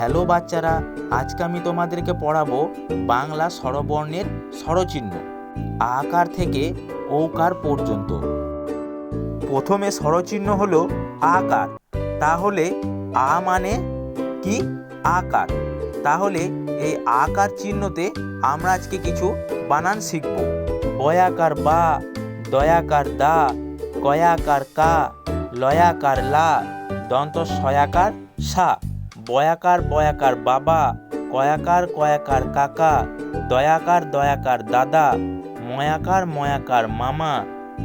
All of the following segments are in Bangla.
হ্যালো বাচ্চারা, আজকে আমি তোমাদেরকে পড়াবো বাংলা স্বরবর্ণের স্বরচিহ্ন আকার থেকে ঔকার পর্যন্ত। প্রথমে স্বরচিহ্ন হলো আকার। তাহলে আ মানে কি? আকার। তাহলে এই আকার চিহ্নতে আমরা আজকে কিছু বানান শিখব। বয়াকার বা, দয়াকার দা, কয়াকার কা, লয়াকার লা, দন্ত সয়াকার সা। বয়াকার বয়াকার বাবা, কয়াকার কয়াকার কাকা, দয়াকার দয়াকার দাদা, ময়াকার ময়াকার মামা,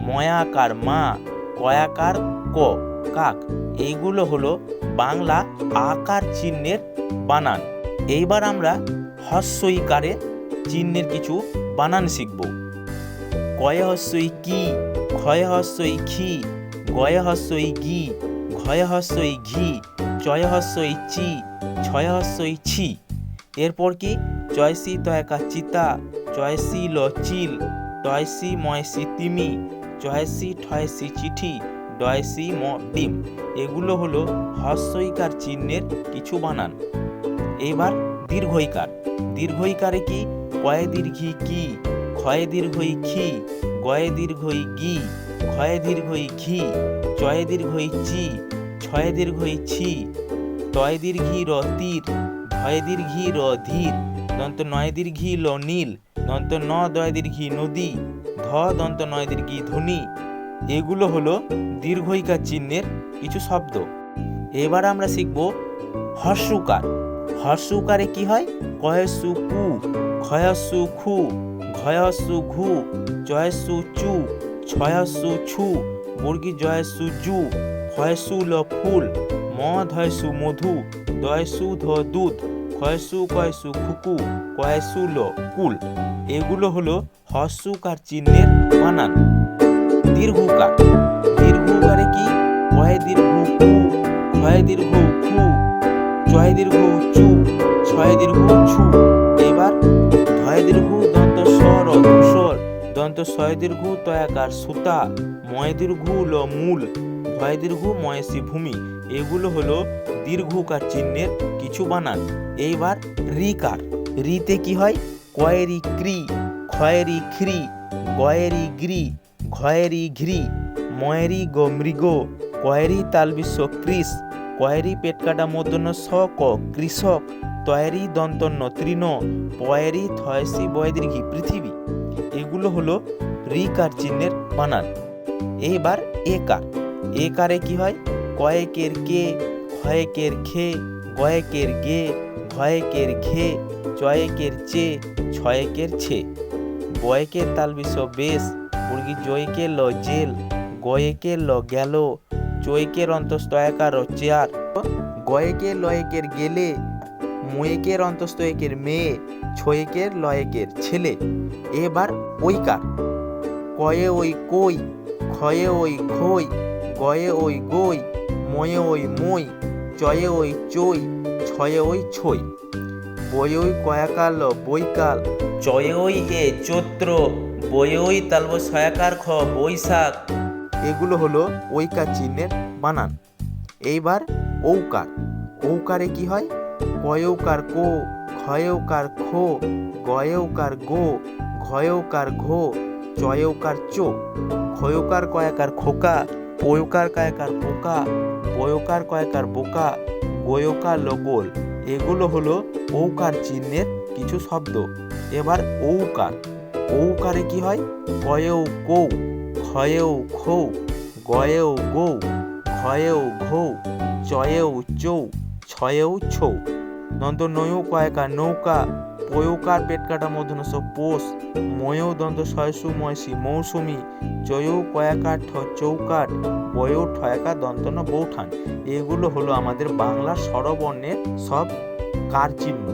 ময়াকার মা, কয়াকার ক কাক। এইগুলো হলো বাংলা আকার চিহ্নের বানান। এইবার আমরা হস্যই ইকারের চিহ্নের কিছু বানান শিখব। কয়ে হস্যই কি, ক্ষয়ে হস্যই খি, গয়ে হস্যই গি, ঘয়ে হস্যই ঘি, চয়ে হস্যই চি, ছয়ে হস্যই ছি। এরপর কি? চয়সি তয়কা চিতা, চয়সি ল চিল, টয়সি ময়সি তিমি, চয়সি ঠয়সি চিঠি, ডয়সি ম ডিম। এগুলো হলো হস্যইকার চিহ্নের কিছু বানান। এবার দীর্ঘইকার। দীর্ঘইকারে কি? কয়ে দীর্ঘি কি, ক্ষয়ে দীর্ঘই খি, গয়ে দীর্ঘই গি, ক্ষয়ে দীর্ঘই ঘি, চয়ে দীর্ঘই চি, ছয়ে দীর্ঘই ছি, তয় দীর্ঘি র তীর, ধয় দীর্ঘি র ধীর, দন্ত নয় দীর্ঘি ল নীল, দন্ত ন দয় দীর্ঘি নদী, ধ দন্ত নয় দীর্ঘি ধ্বনি। এগুলো হলো দীর্ঘইকার চিহ্নের কিছু শব্দ। এবার আমরা শিখব হর্ষউকার। হর্ষউকারে কি হয়? কয়সু কু, ক্ষয়সু খু, ঘয়সু ঘু, চয়সু চু, ছয়সু ছু, বর্গী জয়সু জু, ফয়সু ল ফুল, ম ধয়সু মধু, দয়সু ধ দুধ, ক্ষয়সু কয়সু খুকু, কয়সু ল কুল। এগুলো হলো হর্ষউকার চিহ্নের বানান। দীর্ঘউকার। দীর্ঘউকারে কি? কয়ে দীর্ঘ কু, ক্ষয়ে দীর্ঘ খু, চয়ে দীর্ঘ চু, ছয়ে দীর্ঘ ছু। এবার ধয়ে দীর্ঘ দন্ত স্বর ধূসর, দন্ত ছয় দীর্ঘ তয়াকার সুতা, ময় দীর্ঘ ল মূল, ভয় দীর্ঘ ময়সি ভূমি। এগুলো হলো দীর্ঘকার চিহ্নের কিছু বানান। এইবার রিকার। রিতে কি হয়? কয়েরি ক্রি, ক্ষয়েরি খ্রি, গয়েরি গ্রি, ঘয়েরি ঘ্রি, ময়েরি গ মৃগ, কয়েরি তালবিশ্ব কৃষ, কয়েরি পেটকাটা মূর্ধন্য স ক কৃষক, তয়েরি দন্তন্য তৃণ, পয়েরি থয়সি বয়দীর্ঘি পৃথিবী। এগুলো হলো রিকার চিহ্নের বানান। এইবার একার। একারে কি হয়? কয়েকের কে, ক্ষয়েকের খে, গয়েকের গে, ঘয়েকের ঘে, চয়েকের চে, ছয়েকের ছে, বয়েকের তালবিশ্ব বেশ, মুরগি জয়কে ল জেল, গয়েকে ল গেল, চৈকের অন্তস্তয়াকার চেয়ার, গয়েকের লয়েকের গেলে, ময়েকের অন্তস্তয়েকের মেয়ে, ছয়েকের লয়েকের ছেলে। এবার ঐকার। কয়ে ওই কই, ক্ষয়ে ওই খই, গয়ে ওই গই, ময়ে ওই মই, চয়ে ওই চই, ছয়ে ওই ছই, বয়ে ওই কয়াকাল বৈকাল, চয়ে ওই এ চৈত্র, বয়ে ওই তালব ছয়াকার খ বৈশাখ। এগুলো হলো ঐকার চিহ্নের বানান। এইবার ঔকার। ঔকারে কি হয়? কয়ৌকার কো, ক্ষয়ৌকার খো, গয়ৌকার গো, ঘয়ৌকার ঘো, চয়ৌকার চো, ক্ষয়ৌকার কয়াকার খোকা, পয়ৌকার কয়াকার পোকা, বয়ৌকার কয়াকার বোকা, গয়ৌকার লগোল। এগুলো হলো ঔকার চিহ্নের কিছু শব্দ। এবার ঔকার। ঔকারে কি হয়? কয়েও কৌ, ক্ষয়েও খৌ, গয়েও গৌ, ঘয়েও ঘৌ, চয়েও চৌ, ছয়েও ছৌ, দন্ত নয়ও কয়াকার নৌকা, পয়ৌকার পেটকাটা মধ্যন স পোষ, ময়েও দন্ত ছয়সু ময়সি মৌসুমি, চয়েও কয়াকার ঠ চৌকাট, বয়েও ঠয়াকার দন্তন বৌঠান। এগুলো হলো আমাদের বাংলা স্বরবর্ণের সব কার চিহ্ন।